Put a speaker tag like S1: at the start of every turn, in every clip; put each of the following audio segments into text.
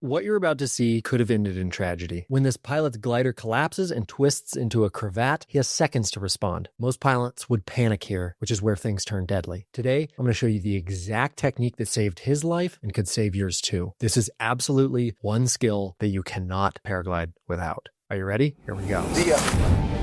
S1: What you're about to see could have ended in tragedy. When this pilot's glider collapses and twists into a cravat, he has seconds to respond. Most pilots would panic here, which is where things turn deadly. Today, I'm going to show you the exact technique that saved his life and could save yours too. This is absolutely one skill that you cannot paraglide without. Are you ready? Here we go.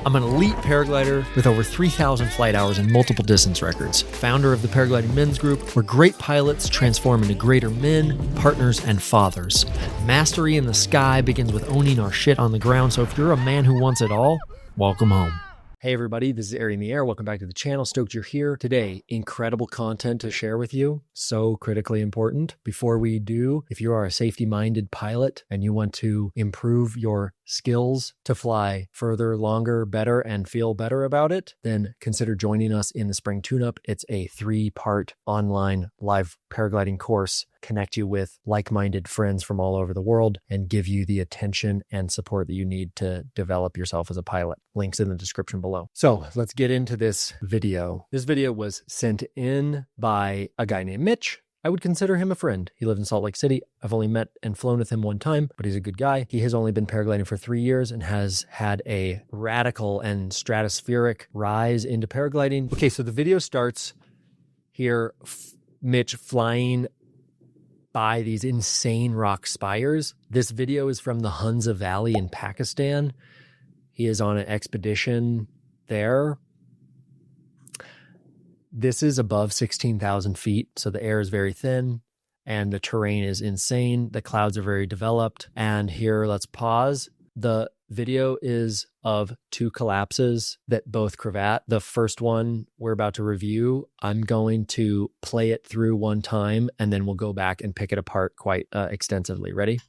S1: I'm an elite paraglider with over 3,000 flight hours and multiple distance records. Founder of the Paragliding Men's Group, where great pilots transform into greater men, partners, and fathers. Mastery in the sky begins with owning our shit on the ground, so if you're a man who wants it all, welcome home. Hey everybody, this is Ari in the Air. Welcome back to the channel. Stoked you're here. Today, incredible content to share with you. So critically important. Before we do, if you are a safety-minded pilot and you want to improve your skills to fly further, longer, better, and feel better about it, then consider joining us in the Spring Tuneup. It's a 3-part online live paragliding course. Connect you with like-minded friends from all over the world and give you the attention and support that you need to develop yourself as a pilot. Links in the description below. So let's get into this video. This video was sent in by a guy named Mitch. I would consider him a friend. He lived in Salt Lake City. I've only met and flown with him one time, but he's a good guy. He has only been paragliding for 3 years and has had a radical and stratospheric rise into paragliding. Okay, so the video starts here, Mitch flying by these insane rock spires. This video is from the Hunza Valley in Pakistan. He is on an expedition there. This is above 16,000 feet, so the air is very thin and the terrain is insane. The clouds are very developed. And here, let's pause. The video is of 2 collapses that both cravat. The first one we're about to review, I'm going to play it through one time and then we'll go back and pick it apart quite extensively. Ready?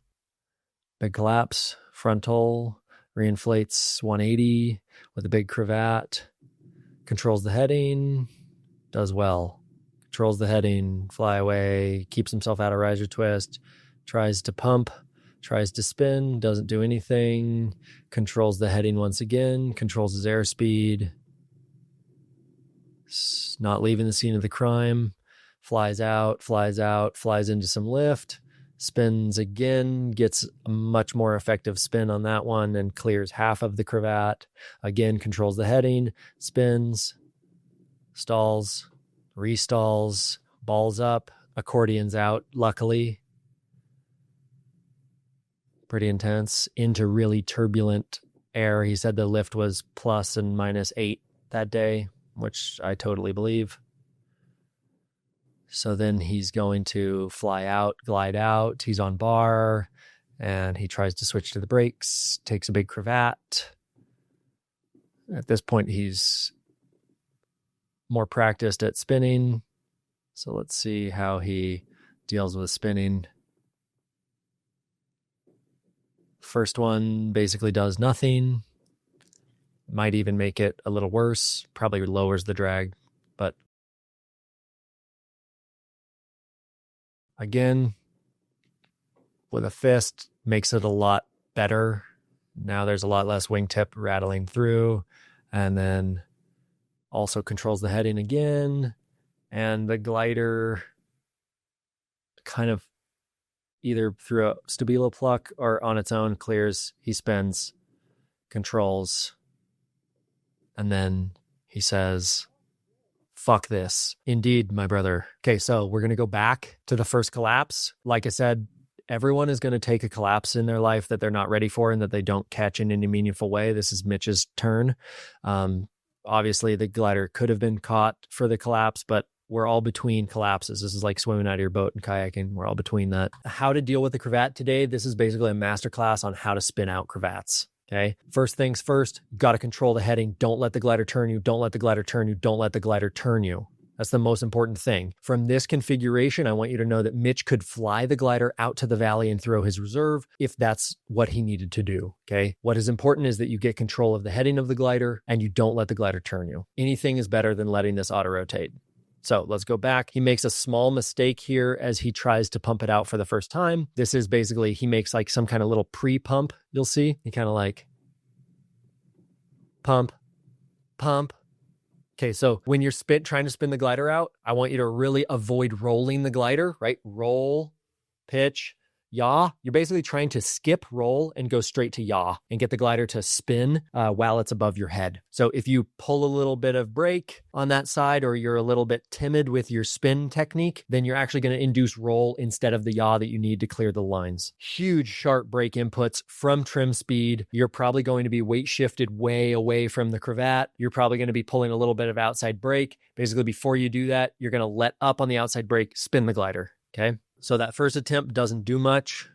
S1: Big collapse, frontal, reinflates 180 with a big cravat, controls the heading, does well. Controls the heading, fly away, keeps himself out of riser twist, tries to pump, tries to spin, doesn't do anything, controls the heading once again, controls his airspeed, not leaving the scene of the crime, flies out, flies into some lift, spins again, gets a much more effective spin on that one and clears half of the cravat. Again, controls the heading, spins, stalls, restalls, balls up, accordions out, luckily. Pretty intense, into really turbulent air. He said the lift was plus and minus 8 that day, which I totally believe. So then he's going to fly out, glide out. He's on bar and he tries to switch to the brakes, takes a big cravat. At this point, he's more practiced at spinning. So let's see how he deals with spinning. First one basically does nothing. Might even make it a little worse. Probably lowers the drag. But again, with a fist, makes it a lot better. Now there's a lot less wingtip rattling through. And then also controls the heading again. And the glider kind of either through a stabilo pluck or on its own clears. He spins, controls, and then he says, "Fuck this." Indeed, my brother. Okay, so we're going to go back to the first collapse. Like I said, everyone is going to take a collapse in their life that they're not ready for and that they don't catch in any meaningful way. This is Mitch's turn. Obviously, the glider could have been caught for the collapse, but we're all between collapses. This is like swimming out of your boat and kayaking. We're all between that. How to deal with the cravat today. This is basically a masterclass on how to spin out cravats. Okay. First things first, got to control the heading. Don't let the glider turn you. Don't let the glider turn you. Don't let the glider turn you. That's the most important thing. From this configuration, I want you to know that Mitch could fly the glider out to the valley and throw his reserve if that's what he needed to do, okay? What is important is that you get control of the heading of the glider and you don't let the glider turn you. Anything is better than letting this auto-rotate. So let's go back. He makes a small mistake here as he tries to pump it out for the first time. This is basically, he makes like some kind of little pre-pump, you'll see. He kind of like pump, pump. Okay, so when you're trying to spin the glider out, I want you to really avoid rolling the glider, right? Roll, pitch. yaw, you're basically trying to skip roll and go straight to yaw and get the glider to spin while it's above your head. So if you pull a little bit of brake on that side, or you're a little bit timid with your spin technique, then you're actually going to induce roll instead of the yaw that you need to clear the lines. Huge sharp brake inputs from trim speed. You're probably going to be weight shifted way away from the cravat. You're probably going to be pulling a little bit of outside brake. Basically, before you do that, you're going to let up on the outside brake, spin the glider. Okay. So that first attempt doesn't do much.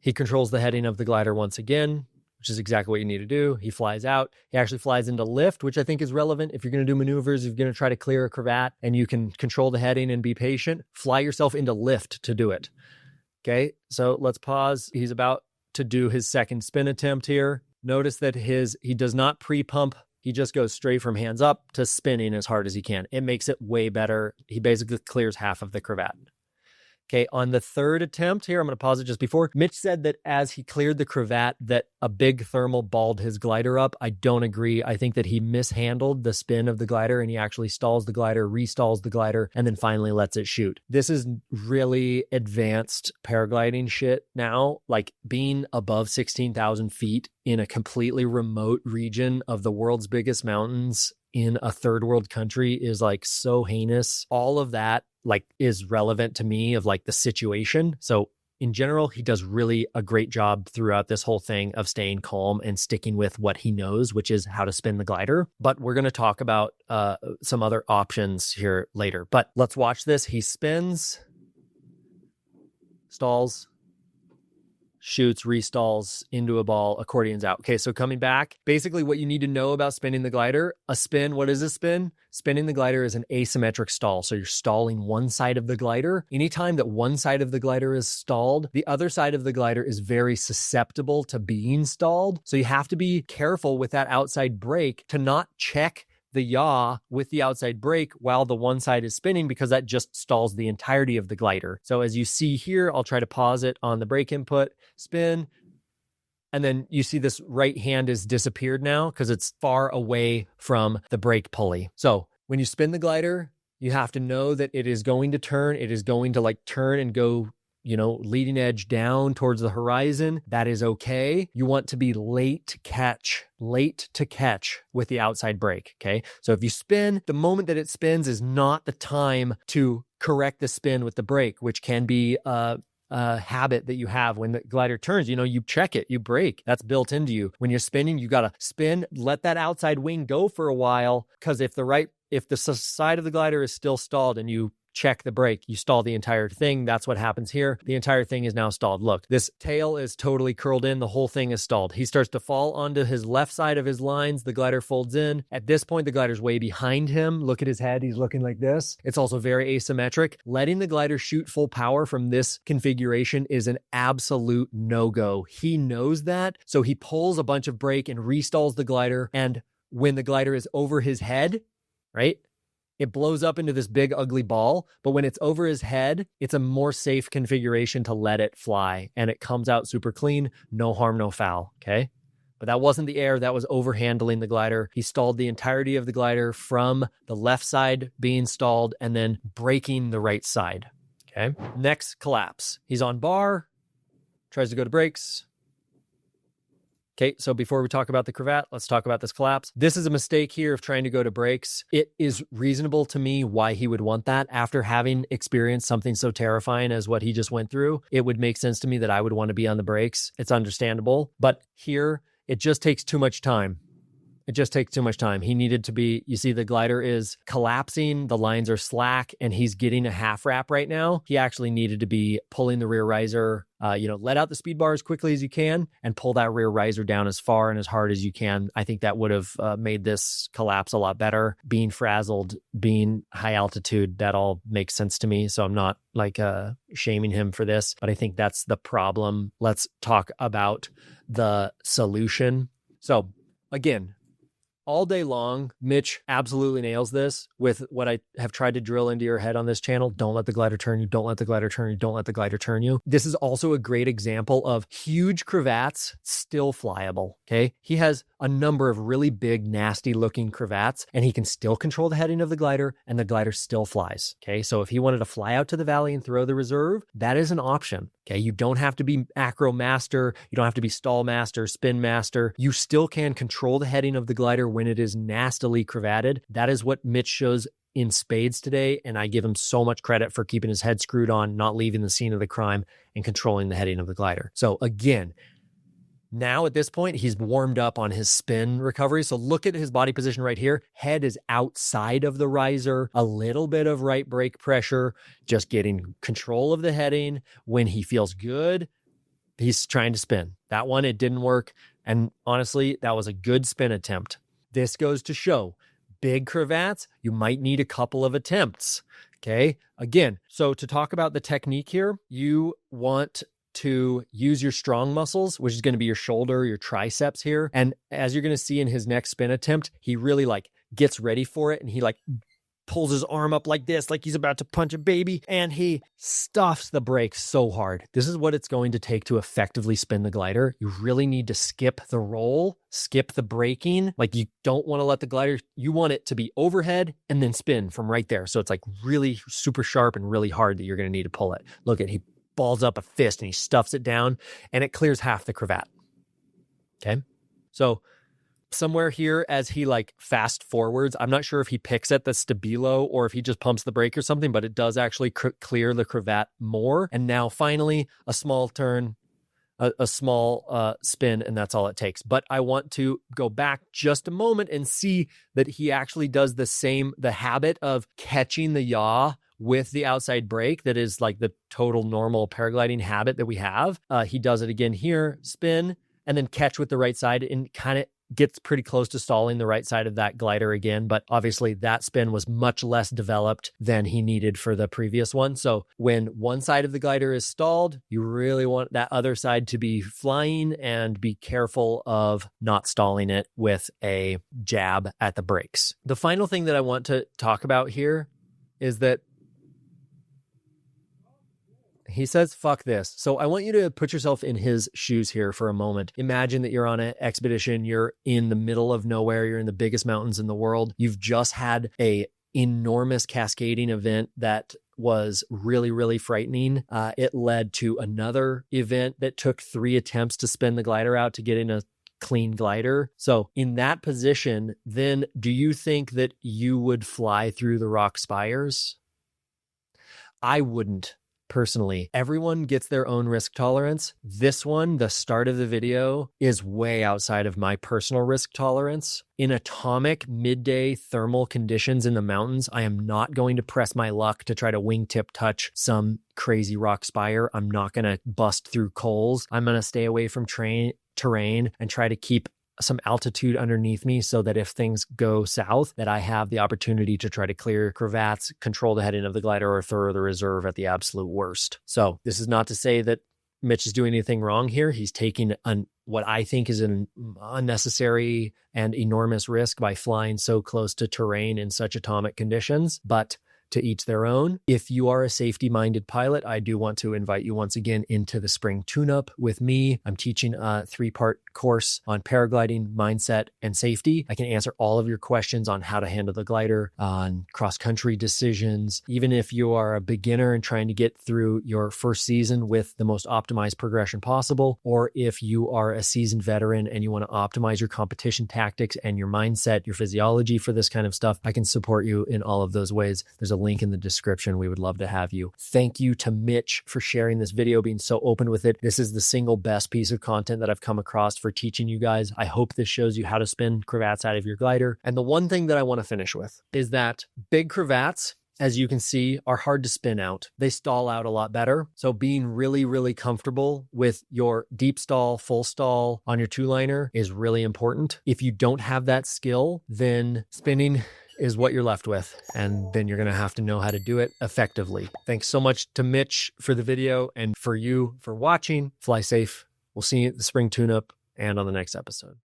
S1: He controls the heading of the glider once again, which is exactly what you need to do. He flies out. He actually flies into lift, which I think is relevant. If you're going to do maneuvers, if you're going to try to clear a cravat and you can control the heading and be patient, fly yourself into lift to do it. Okay, so let's pause. He's about to do his second spin attempt here. Notice that he does not pre-pump. He just goes straight from hands up to spinning as hard as he can. It makes it way better. He basically clears half of the cravat. Okay, on the third attempt here, I'm going to pause it just before. Mitch said that as he cleared the cravat, that a big thermal balled his glider up. I don't agree. I think that he mishandled the spin of the glider and he actually stalls the glider, restalls the glider, and then finally lets it shoot. This is really advanced paragliding shit now. Like being above 16,000 feet in a completely remote region of the world's biggest mountains in a third world country is like so heinous. All of that like is relevant to me of like the situation. So in general, he does really a great job throughout this whole thing of staying calm and sticking with what he knows, which is how to spin the glider. But we're going to talk about some other options here later. But let's watch this. He spins, stalls, shoots, restalls into a ball, accordions out. Okay, so coming back, basically what you need to know about spinning the glider, a spin, what is a spin? Spinning the glider is an asymmetric stall. So you're stalling one side of the glider. Anytime that one side of the glider is stalled, the other side of the glider is very susceptible to being stalled. So you have to be careful with that outside brake to not check the yaw with the outside brake while the one side is spinning, because that just stalls the entirety of the glider. So as you see here, I'll try to pause it on the brake input, spin, and then you see this right hand is disappeared now because it's far away from the brake pulley. So when you spin the glider, you have to know that it is going to turn. It is going to like turn and go, leading edge down towards the horizon. That is okay. You want to be late to catch with the outside brake. Okay. So if you spin, the moment that it spins is not the time to correct the spin with the brake, which can be a habit that you have when the glider turns. You check it, you brake. That's built into you. When you're spinning, you got to spin, let that outside wing go for a while. Because if the side of the glider is still stalled and you check the brake, you stall the entire thing. That's what happens here. The entire thing is now stalled. Look, this tail is totally curled in. The whole thing is stalled. He starts to fall onto his left side of his lines. The glider folds in. At this point, the glider's way behind him. Look at his head. He's looking like this. It's also very asymmetric. Letting the glider shoot full power from this configuration is an absolute no-go. He knows that. So he pulls a bunch of brake and restalls the glider. And when the glider is over his head, right? It blows up into this big ugly ball, but when it's over his head, it's a more safe configuration to let it fly, and it comes out super clean, no harm, no foul, okay? But that wasn't the air, that was overhandling the glider. He stalled the entirety of the glider from the left side being stalled and then braking the right side, okay? Next collapse. He's on bar, tries to go to brakes. Okay, so before we talk about the cravat, let's talk about this collapse. This is a mistake here of trying to go to brakes. It is reasonable to me why he would want that. After having experienced something so terrifying as what he just went through, it would make sense to me that I would want to be on the brakes. It's understandable. But here, it just takes too much time. He needed to be, you see the glider is collapsing, the lines are slack, and he's getting a half wrap right now. He actually needed to be pulling the rear riser, let out the speed bar as quickly as you can and pull that rear riser down as far and as hard as you can. I think that would have made this collapse a lot better. Being frazzled, being high altitude, that all makes sense to me. So I'm not shaming him for this, but I think that's the problem. Let's talk about the solution. So again, all day long, Mitch absolutely nails this with what I have tried to drill into your head on this channel. Don't let the glider turn you. Don't let the glider turn you. Don't let the glider turn you. This is also a great example of huge cravats still flyable, okay? He has a number of really big, nasty looking cravats, and he can still control the heading of the glider, and the glider still flies, okay? So if he wanted to fly out to the valley and throw the reserve, that is an option, okay? You don't have to be acro master. You don't have to be stall master, spin master. You still can control the heading of the glider when it is nastily cravated. That is what Mitch shows in spades today, and I give him so much credit for keeping his head screwed on, not leaving the scene of the crime, and controlling the heading of the glider. So again, now at this point, he's warmed up on his spin recovery. So look at his body position right here. Head is outside of the riser, a little bit of right brake pressure, just getting control of the heading. When he feels good, he's trying to spin. That one, it didn't work. And honestly, that was a good spin attempt. This goes to show big cravats, you might need a couple of attempts. Okay. Again, so to talk about the technique here, you want to use your strong muscles, which is going to be your shoulder, your triceps here. And as you're going to see in his next spin attempt, he really gets ready for it. And he pulls his arm up like this, like he's about to punch a baby, and he stuffs the brakes so hard. This is what it's going to take to effectively spin the glider. You really need to skip the roll, skip the braking. You don't want to let the glider, you want it to be overhead and then spin from right there. So it's really super sharp and really hard that you're going to need to pull it. Look at, he balls up a fist and he stuffs it down and it clears half the cravat. Okay. So somewhere here as he fast forwards, I'm not sure if he picks at the stabilo or if he just pumps the brake or something, but it does actually clear the cravat more. And now finally a small turn, a small spin, and that's all it takes. But I want to go back just a moment and see that he actually does the habit of catching the yaw with the outside brake. That is the total normal paragliding habit that we have. He does it again here, spin, and then catch with the right side, and kind of gets pretty close to stalling the right side of that glider again. But obviously that spin was much less developed than he needed for the previous one. So when one side of the glider is stalled, you really want that other side to be flying, and be careful of not stalling it with a jab at the brakes. The final thing that I want to talk about here is that he says, fuck this. So I want you to put yourself in his shoes here for a moment. Imagine that you're on an expedition. You're in the middle of nowhere. You're in the biggest mountains in the world. You've just had a enormous cascading event that was really, really frightening. It led to another event that took 3 attempts to spin the glider out to get in a clean glider. So in that position, then do you think that you would fly through the rock spires? I wouldn't. Personally, everyone gets their own risk tolerance. This one, the start of the video, is way outside of my personal risk tolerance. In atomic midday thermal conditions in the mountains, I am not going to press my luck to try to wingtip touch some crazy rock spire. I'm not going to bust through coals. I'm going to stay away from terrain and try to keep some altitude underneath me so that if things go south, that I have the opportunity to try to clear cravats, control the heading of the glider, or throw the reserve at the absolute worst. So this is not to say that Mitch is doing anything wrong here. He's taking what I think is an unnecessary and enormous risk by flying so close to terrain in such atomic conditions, but to each their own. If you are a safety-minded pilot, I do want to invite you once again into the spring tune-up with me. I'm teaching a 3-part course on paragliding, mindset, and safety. I can answer all of your questions on how to handle the glider, on cross-country decisions. Even if you are a beginner and trying to get through your first season with the most optimized progression possible, or if you are a seasoned veteran and you want to optimize your competition tactics and your mindset, your physiology for this kind of stuff, I can support you in all of those ways. There's a link in the description. We would love to have you. Thank you to Mitch for sharing this video, being so open with it. This is the single best piece of content that I've come across for teaching you guys. I hope this shows you how to spin cravats out of your glider. And the one thing that I want to finish with is that big cravats, as you can see, are hard to spin out. They stall out a lot better. So being really, really comfortable with your deep stall, full stall on your two-liner is really important. If you don't have that skill, then spinning is what you're left with. And then you're going to have to know how to do it effectively. Thanks so much to Mitch for the video and for you for watching. Fly safe. We'll see you at the spring tune-up and on the next episode.